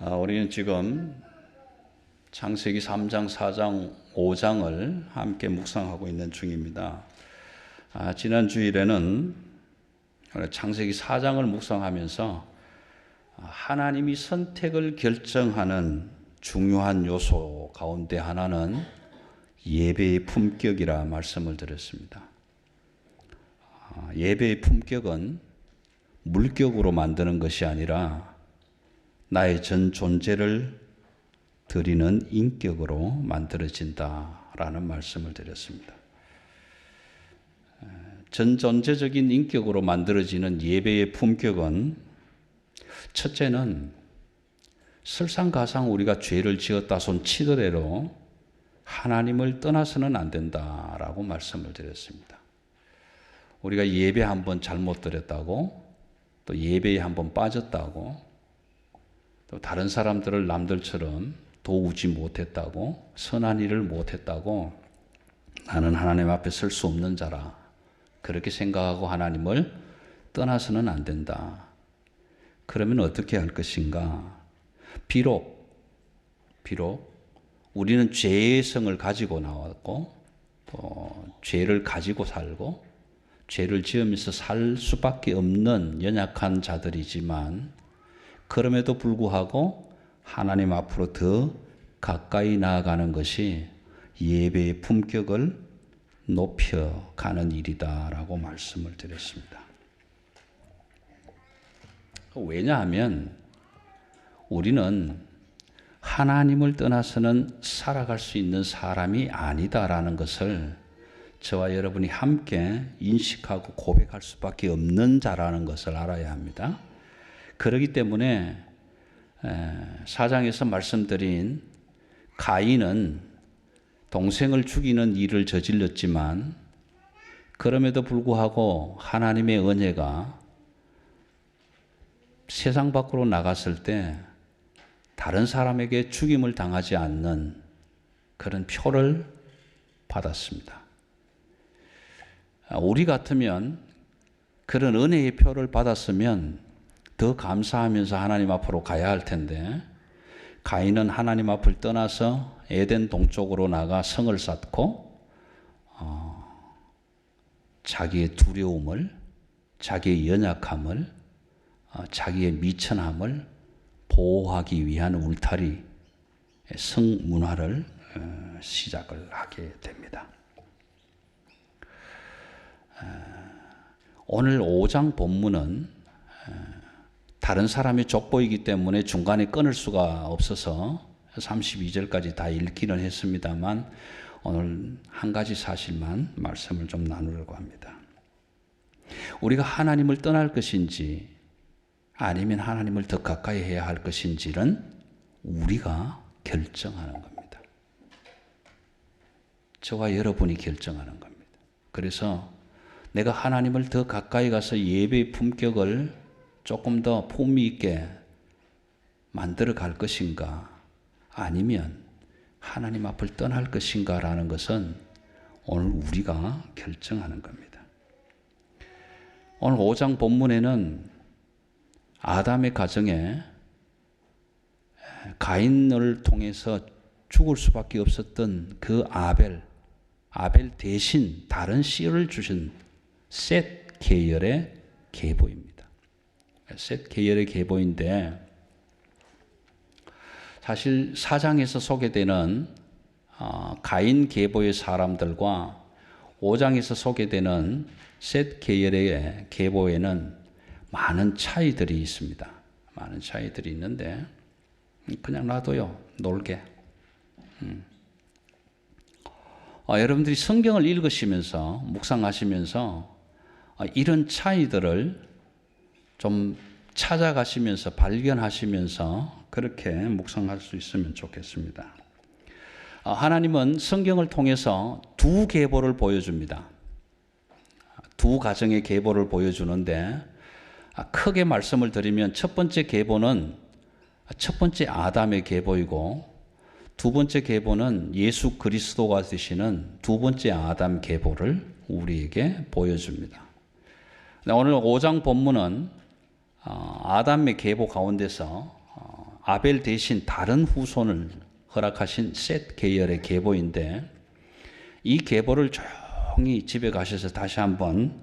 우리는 지금 창세기 3장, 4장, 5장을 함께 묵상하고 있는 중입니다. 지난 주일에는 창세기 4장을 묵상하면서 하나님이 선택을 결정하는 중요한 요소 가운데 하나는 예배의 품격이라 말씀을 드렸습니다. 예배의 품격은 물격으로 만드는 것이 아니라 나의 전 존재를 드리는 인격으로 만들어진다라는 말씀을 드렸습니다. 전 존재적인 인격으로 만들어지는 예배의 품격은 첫째는 설상가상 우리가 죄를 지었다 손 치더라도 하나님을 떠나서는 안 된다라고 말씀을 드렸습니다. 우리가 예배 한번 잘못 드렸다고 또 예배에 한번 빠졌다고 또 다른 사람들을 남들처럼 도우지 못했다고 선한 일을 못했다고 나는 하나님 앞에 설 수 없는 자라 그렇게 생각하고 하나님을 떠나서는 안 된다. 그러면 어떻게 할 것인가? 비록 우리는 죄의 성을 가지고 나왔고 또 죄를 가지고 살고 죄를 지으면서 살 수밖에 없는 연약한 자들이지만 그럼에도 불구하고 하나님 앞으로 더 가까이 나아가는 것이 예배의 품격을 높여가는 일이다라고 말씀을 드렸습니다. 왜냐하면 우리는 하나님을 떠나서는 살아갈 수 있는 사람이 아니다라는 것을 저와 여러분이 함께 인식하고 고백할 수밖에 없는 자라는 것을 알아야 합니다. 그렇기 때문에 4장에서 말씀드린 가인은 동생을 죽이는 일을 저질렀지만 그럼에도 불구하고 하나님의 은혜가 세상 밖으로 나갔을 때 다른 사람에게 죽임을 당하지 않는 그런 표를 받았습니다. 우리 같으면 그런 은혜의 표를 받았으면 더 감사하면서 하나님 앞으로 가야 할 텐데 가인은 하나님 앞을 떠나서 에덴 동쪽으로 나가 성을 쌓고 자기의 두려움을, 자기의 연약함을, 자기의 미천함을 보호하기 위한 울타리, 성문화를 시작을 하게 됩니다. 오늘 5장 본문은 다른 사람이 족보이기 때문에 중간에 끊을 수가 없어서 32절까지 다 읽기는 했습니다만 오늘 한 가지 사실만 말씀을 좀 나누려고 합니다. 우리가 하나님을 떠날 것인지 아니면 하나님을 더 가까이 해야 할 것인지는 우리가 결정하는 겁니다. 저와 여러분이 결정하는 겁니다. 그래서 내가 하나님을 더 가까이 가서 예배의 품격을 조금 더 품위 있게 만들어 갈 것인가 아니면 하나님 앞을 떠날 것인가라는 것은 오늘 우리가 결정하는 겁니다. 오늘 5장 본문에는 아담의 가정에 가인을 통해서 죽을 수밖에 없었던 그 아벨 대신 다른 씨를 주신 셋 계열의 계보입니다. 셋 계열의 계보인데 사실 4장에서 소개되는 가인 계보의 사람들과 5장에서 소개되는 셋 계열의 계보에는 많은 차이들이 있습니다. 많은 차이들이 있는데 그냥 놔둬요. 놀게. 여러분들이 성경을 읽으시면서 묵상하시면서 이런 차이들을 좀 찾아가시면서 발견하시면서 그렇게 묵상할 수 있으면 좋겠습니다. 하나님은 성경을 통해서 두 계보를 보여줍니다. 두 가정의 계보를 보여주는데 크게 말씀을 드리면 첫 번째 계보는 첫 번째 아담의 계보이고 두 번째 계보는 예수 그리스도가 되시는 두 번째 아담 계보를 우리에게 보여줍니다. 오늘 5장 본문은 아담의 계보 가운데서 아벨 대신 다른 후손을 허락하신 셋 계열의 계보인데, 이 계보를 조용히 집에 가셔서 다시 한번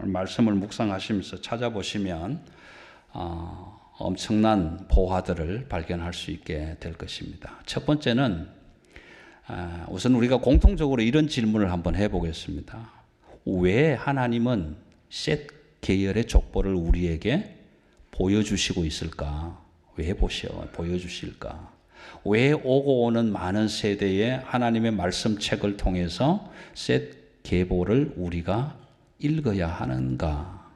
말씀을 묵상하시면서 찾아보시면 엄청난 보화들을 발견할 수 있게 될 것입니다. 첫 번째는 우선 우리가 공통적으로 이런 질문을 한번 해보겠습니다. 왜 하나님은 셋 계열의 족보를 우리에게 보여주시고 있을까? 왜 보여주실까? 왜 오고 오는 많은 세대의 하나님의 말씀책을 통해서 셋 계보를 우리가 읽어야 하는가?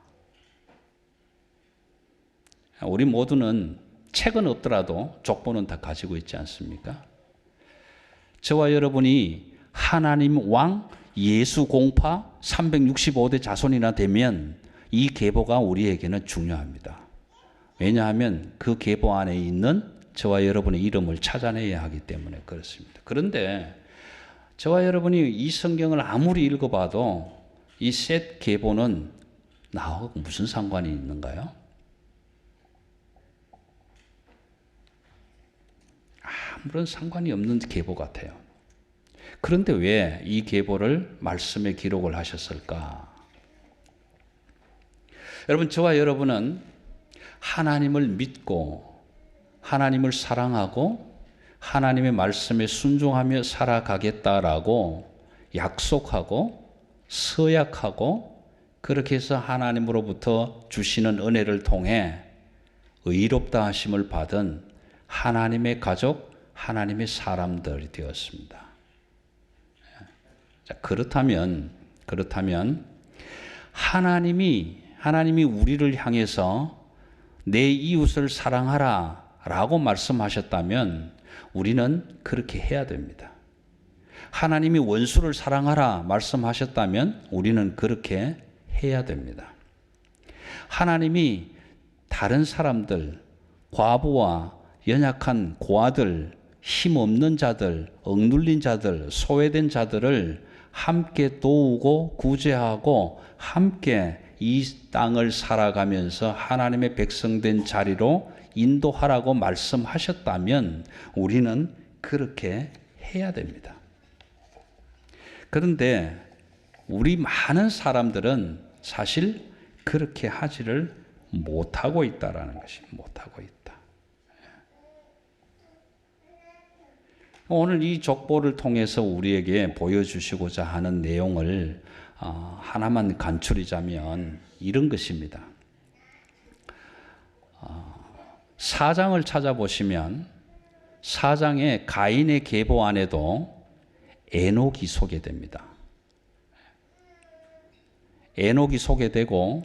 우리 모두는 책은 없더라도 족보는 다 가지고 있지 않습니까? 저와 여러분이 하나님 왕 예수 공파 365대 자손이나 되면 이 계보가 우리에게는 중요합니다. 왜냐하면 그 계보 안에 있는 저와 여러분의 이름을 찾아내야 하기 때문에 그렇습니다. 그런데 저와 여러분이 이 성경을 아무리 읽어봐도 이 셋 계보는 나하고 무슨 상관이 있는가요? 아무런 상관이 없는 계보 같아요. 그런데 왜 이 계보를 말씀에 기록을 하셨을까? 여러분, 저와 여러분은 하나님을 믿고 하나님을 사랑하고 하나님의 말씀에 순종하며 살아가겠다라고 약속하고 서약하고 그렇게 해서 하나님으로부터 주시는 은혜를 통해 의롭다 하심을 받은 하나님의 가족, 하나님의 사람들이 되었습니다. 자, 그렇다면 하나님이 우리를 향해서 내 이웃을 사랑하라 라고 말씀하셨다면 우리는 그렇게 해야 됩니다. 하나님이 원수를 사랑하라 말씀하셨다면 우리는 그렇게 해야 됩니다. 하나님이 다른 사람들, 과부와 연약한 고아들, 힘없는 자들, 억눌린 자들, 소외된 자들을 함께 도우고 구제하고 함께 이 땅을 살아가면서 하나님의 백성된 자리로 인도하라고 말씀하셨다면 우리는 그렇게 해야 됩니다. 그런데 우리 많은 사람들은 사실 그렇게 하지를 못하고 있다라는 것이 못하고 있다. 오늘 이 족보를 통해서 우리에게 보여주시고자 하는 내용을 하나만 간추리자면 이런 것입니다. 4장을 찾아보시면 4장의 가인의 계보 안에도 에녹이 소개됩니다. 에녹이 소개되고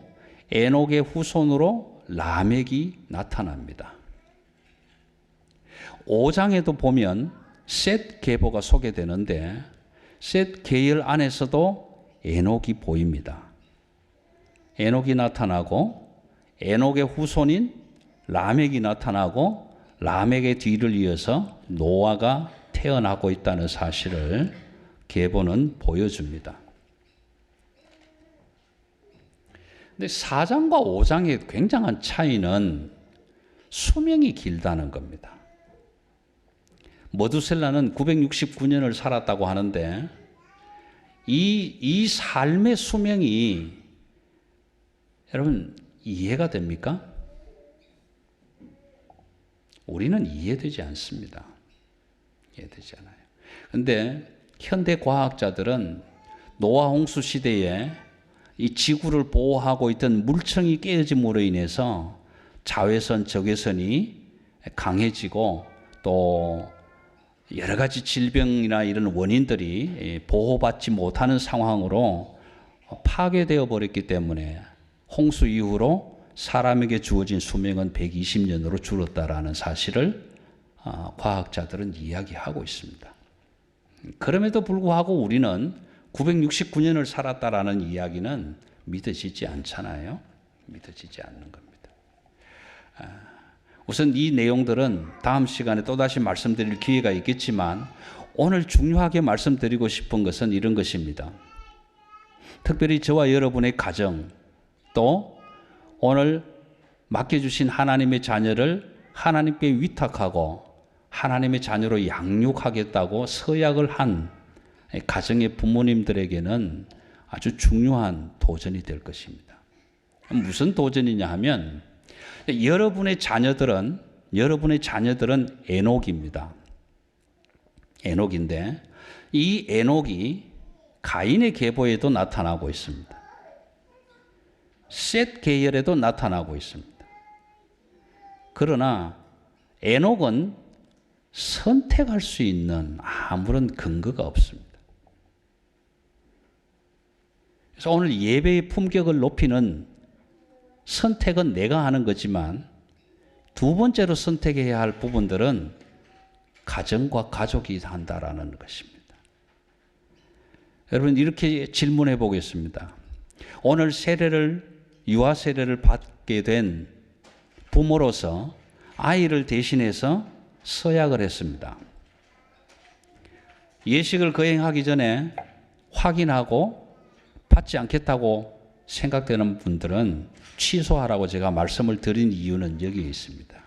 에녹의 후손으로 라멕이 나타납니다. 5장에도 보면 셋 계보가 소개되는데 셋 계열 안에서도 에녹이 보입니다. 에녹이 나타나고 에녹의 후손인 라멕이 나타나고 라멕의 뒤를 이어서 노아가 태어나고 있다는 사실을 계보는 보여줍니다. 근데 4장과 5장의 굉장한 차이는 수명이 길다는 겁니다. 머두셀라는 969년을 살았다고 하는데 이 삶의 수명이 여러분 이해가 됩니까? 우리는 이해되지 않습니다. 이해되지 않아요. 그런데 현대 과학자들은 노아 홍수 시대에 이 지구를 보호하고 있던 물청이 깨어짐으로 인해서 자외선, 적외선이 강해지고 또 여러 가지 질병이나 이런 원인들이 보호받지 못하는 상황으로 파괴되어 버렸기 때문에 홍수 이후로 사람에게 주어진 수명은 120년으로 줄었다라는 사실을 과학자들은 이야기하고 있습니다. 그럼에도 불구하고 우리는 969년을 살았다라는 이야기는 믿어지지 않잖아요. 믿어지지 않는 겁니다. 우선 이 내용들은 다음 시간에 또다시 말씀드릴 기회가 있겠지만 오늘 중요하게 말씀드리고 싶은 것은 이런 것입니다. 특별히 저와 여러분의 가정 또 오늘 맡겨주신 하나님의 자녀를 하나님께 위탁하고 하나님의 자녀로 양육하겠다고 서약을 한 가정의 부모님들에게는 아주 중요한 도전이 될 것입니다. 무슨 도전이냐 하면 여러분의 자녀들은 에녹입니다. 에녹인데 이 에녹이 가인의 계보에도 나타나고 있습니다. 셋 계열에도 나타나고 있습니다. 그러나 에녹은 선택할 수 있는 아무런 근거가 없습니다. 그래서 오늘 예배의 품격을 높이는 선택은 내가 하는 거지만 두 번째로 선택해야 할 부분들은 가정과 가족이 한다라는 것입니다. 여러분 이렇게 질문해 보겠습니다. 오늘 유아 세례를 받게 된 부모로서 아이를 대신해서 서약을 했습니다. 예식을 거행하기 전에 확인하고 받지 않겠다고 생각되는 분들은 취소하라고 제가 말씀을 드린 이유는 여기에 있습니다.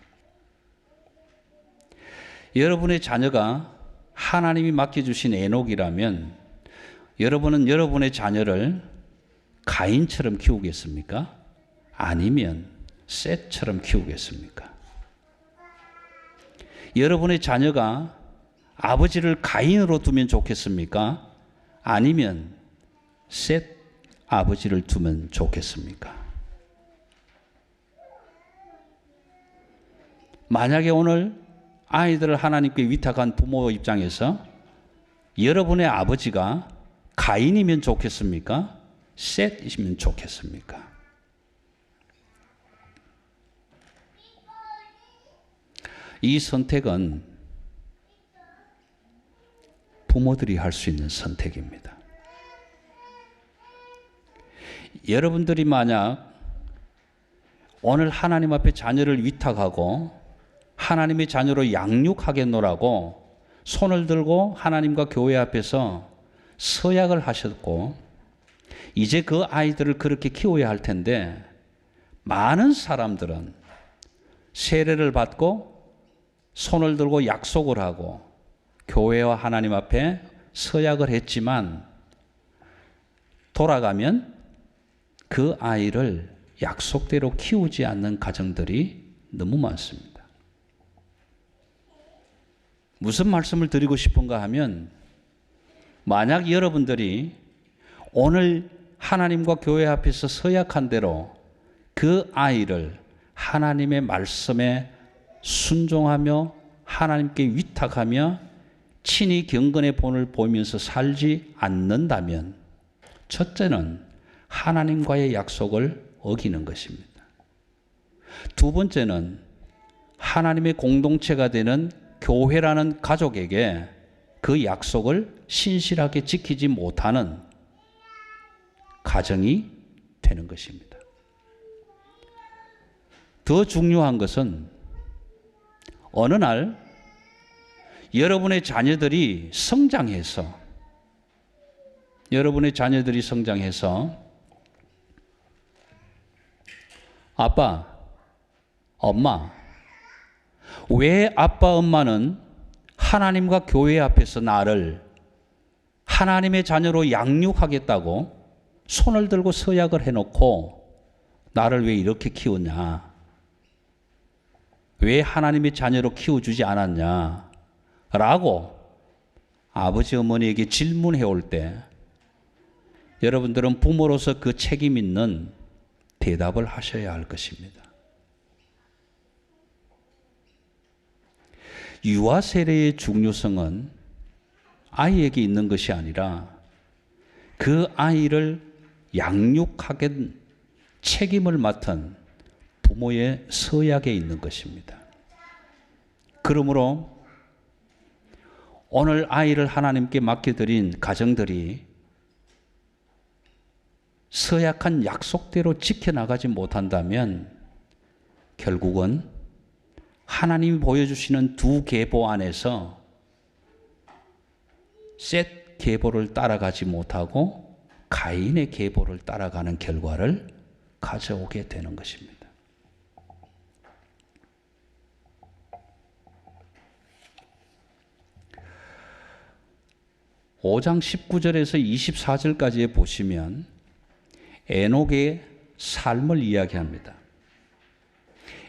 여러분의 자녀가 하나님이 맡겨주신 에녹이라면 여러분은 여러분의 자녀를 가인처럼 키우겠습니까? 아니면 셋처럼 키우겠습니까? 여러분의 자녀가 아버지를 가인으로 두면 좋겠습니까? 아니면 셋 아버지를 두면 좋겠습니까? 만약에 오늘 아이들을 하나님께 위탁한 부모 입장에서 여러분의 아버지가 가인이면 좋겠습니까? 셋이면 좋겠습니까? 이 선택은 부모들이 할 수 있는 선택입니다. 여러분들이 만약 오늘 하나님 앞에 자녀를 위탁하고 하나님의 자녀로 양육하겠노라고 손을 들고 하나님과 교회 앞에서 서약을 하셨고 이제 그 아이들을 그렇게 키워야 할 텐데 많은 사람들은 세례를 받고 손을 들고 약속을 하고 교회와 하나님 앞에 서약을 했지만 돌아가면 그 아이를 약속대로 키우지 않는 가정들이 너무 많습니다. 무슨 말씀을 드리고 싶은가 하면 만약 여러분들이 오늘 하나님과 교회 앞에서 서약한 대로 그 아이를 하나님의 말씀에 순종하며 하나님께 위탁하며 친히 경건의 본을 보이면서 살지 않는다면 첫째는 하나님과의 약속을 어기는 것입니다. 두 번째는 하나님의 공동체가 되는 교회라는 가족에게 그 약속을 신실하게 지키지 못하는 가정이 되는 것입니다. 더 중요한 것은 어느 날 여러분의 자녀들이 성장해서 아빠, 엄마, 왜 아빠, 엄마는 하나님과 교회 앞에서 나를 하나님의 자녀로 양육하겠다고 손을 들고 서약을 해놓고 나를 왜 이렇게 키웠냐? 왜 하나님의 자녀로 키워주지 않았냐? 라고 아버지, 어머니에게 질문해 올 때 여러분들은 부모로서 그 책임 있는 대답을 하셔야 할 것입니다. 유아 세례의 중요성은 아이에게 있는 것이 아니라 그 아이를 양육하게 책임을 맡은 부모의 서약에 있는 것입니다. 그러므로 오늘 아이를 하나님께 맡겨드린 가정들이 서약한 약속대로 지켜나가지 못한다면 결국은 하나님이 보여주시는 두 계보 안에서 셋 계보를 따라가지 못하고 가인의 계보를 따라가는 결과를 가져오게 되는 것입니다. 5장 19절에서 24절까지에 보시면 에녹의 삶을 이야기합니다.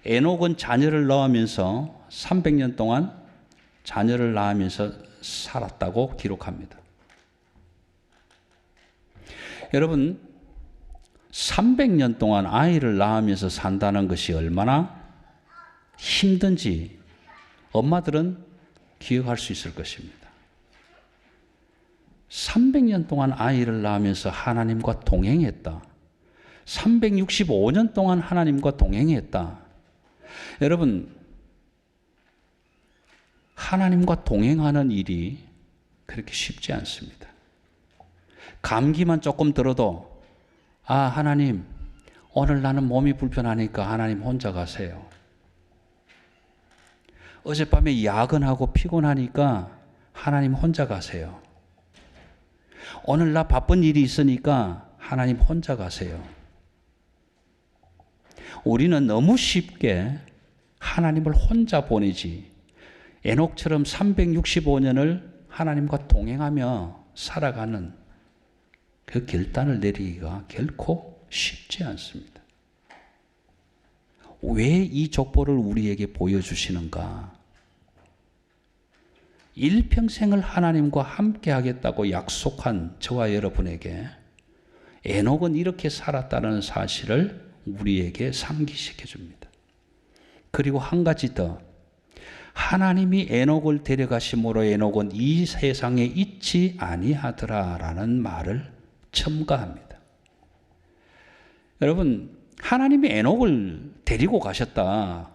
에녹은 자녀를 낳으면서 300년 동안 자녀를 낳으면서 살았다고 기록합니다. 여러분, 300년 동안 아이를 낳으면서 산다는 것이 얼마나 힘든지 엄마들은 기억할 수 있을 것입니다. 300년 동안 아이를 낳으면서 하나님과 동행했다. 365년 동안 하나님과 동행했다. 여러분, 하나님과 동행하는 일이 그렇게 쉽지 않습니다. 감기만 조금 들어도 하나님, 오늘 나는 몸이 불편하니까 하나님 혼자 가세요. 어젯밤에 야근하고 피곤하니까 하나님 혼자 가세요. 오늘 나 바쁜 일이 있으니까 하나님 혼자 가세요. 우리는 너무 쉽게 하나님을 혼자 보내지 에녹처럼 365년을 하나님과 동행하며 살아가는 그 결단을 내리기가 결코 쉽지 않습니다. 왜 이 족보를 우리에게 보여주시는가? 일평생을 하나님과 함께 하겠다고 약속한 저와 여러분에게 에녹은 이렇게 살았다는 사실을 우리에게 상기시켜 줍니다. 그리고 한 가지 더, 하나님이 에녹을 데려가심으로 에녹은 이 세상에 있지 아니하더라라는 말을 첨가합니다. 여러분, 하나님이 에녹을 데리고 가셨다.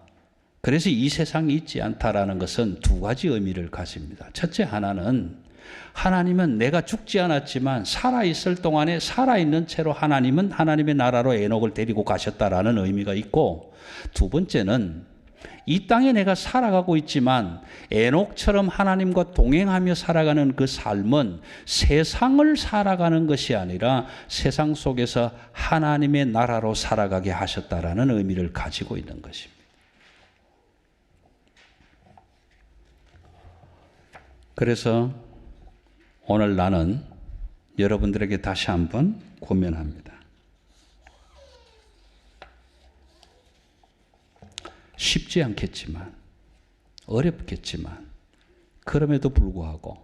그래서 이 세상에 있지 않다라는 것은 두 가지 의미를 가집니다. 첫째 하나는 하나님은 내가 죽지 않았지만 살아있을 동안에 살아있는 채로 하나님은 하나님의 나라로 에녹을 데리고 가셨다라는 의미가 있고, 두 번째는 이 땅에 내가 살아가고 있지만 에녹처럼 하나님과 동행하며 살아가는 그 삶은 세상을 살아가는 것이 아니라 세상 속에서 하나님의 나라로 살아가게 하셨다라는 의미를 가지고 있는 것입니다. 그래서 오늘 나는 여러분들에게 다시 한번 권면합니다. 쉽지 않겠지만, 어렵겠지만, 그럼에도 불구하고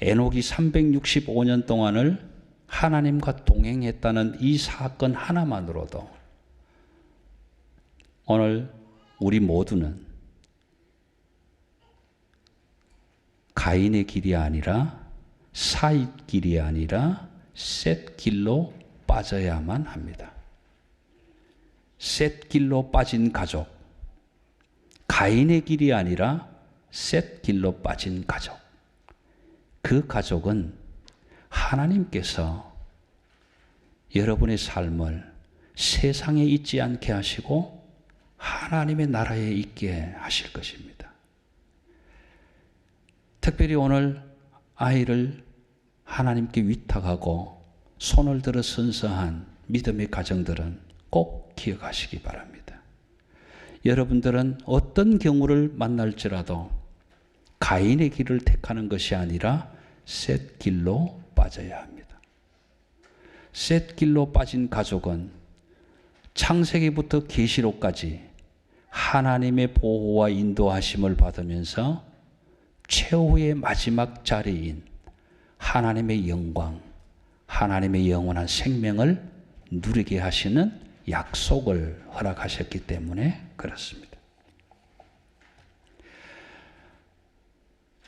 에녹이 365년 동안을 하나님과 동행했다는 이 사건 하나만으로도 오늘 우리 모두는 가인의 길이 아니라 사잇 길이 아니라 셋 길로 빠져야만 합니다. 셋 길로 빠진 가족, 가인의 길이 아니라 셋 길로 빠진 가족. 그 가족은 하나님께서 여러분의 삶을 세상에 있지 않게 하시고 하나님의 나라에 있게 하실 것입니다. 특별히 오늘 아이를 하나님께 위탁하고 손을 들어 선서한 믿음의 가정들은 꼭 기억하시기 바랍니다. 여러분들은 어떤 경우를 만날지라도 가인의 길을 택하는 것이 아니라 셋 길로 빠져야 합니다. 셋 길로 빠진 가족은 창세기부터 계시록까지 하나님의 보호와 인도하심을 받으면서 최후의 마지막 자리인 하나님의 영광, 하나님의 영원한 생명을 누리게 하시는 약속을 허락하셨기 때문에 그렇습니다.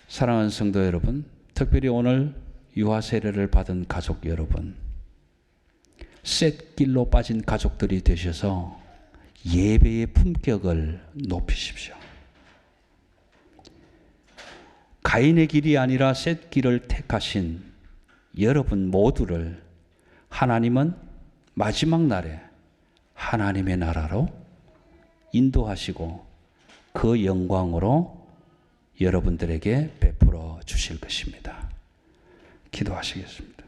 사랑하는 성도 여러분, 특별히 오늘 유아 세례를 받은 가족 여러분, 셋 길로 빠진 가족들이 되셔서 예배의 품격을 높이십시오. 가인의 길이 아니라 셋 길을 택하신 여러분 모두를 하나님은 마지막 날에 하나님의 나라로 인도하시고 그 영광으로 여러분들에게 베풀어 주실 것입니다. 기도하시겠습니다.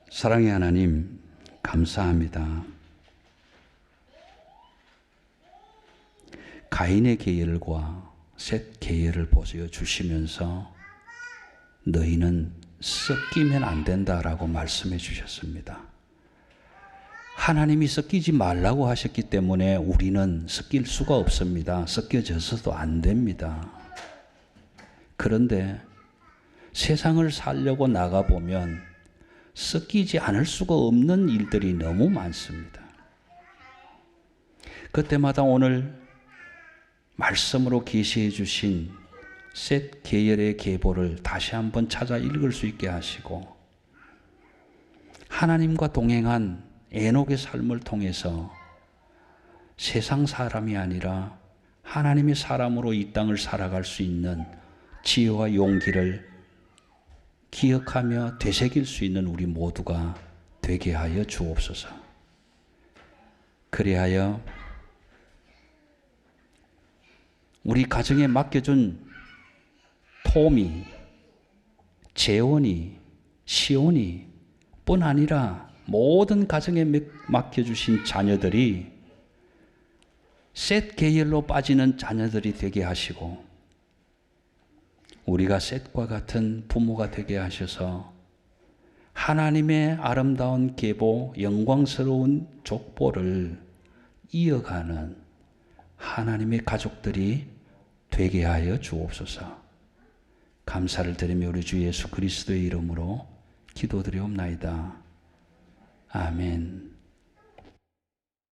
사랑의 하나님, 감사합니다. 가인의 계열과 셋 계열을 보여주시면서 너희는 섞이면 안 된다라고 말씀해 주셨습니다. 하나님이 섞이지 말라고 하셨기 때문에 우리는 섞일 수가 없습니다. 섞여져서도 안 됩니다. 그런데 세상을 살려고 나가보면 섞이지 않을 수가 없는 일들이 너무 많습니다. 그때마다 오늘 말씀으로 계시해 주신 셋 계열의 계보를 다시 한번 찾아 읽을 수 있게 하시고 하나님과 동행한 에녹의 삶을 통해서 세상 사람이 아니라 하나님의 사람으로 이 땅을 살아갈 수 있는 지혜와 용기를 기억하며 되새길 수 있는 우리 모두가 되게 하여 주옵소서. 그리하여 우리 가정에 맡겨준 토미, 재원이, 시온이 뿐 아니라 모든 가정에 맡겨주신 자녀들이 셋 계열로 빠지는 자녀들이 되게 하시고 우리가 셋과 같은 부모가 되게 하셔서 하나님의 아름다운 계보, 영광스러운 족보를 이어가는 하나님의 가족들이 되게 하여 주옵소서. 감사를 드리며 우리 주 예수 그리스도의 이름으로 기도드리옵나이다. 아멘.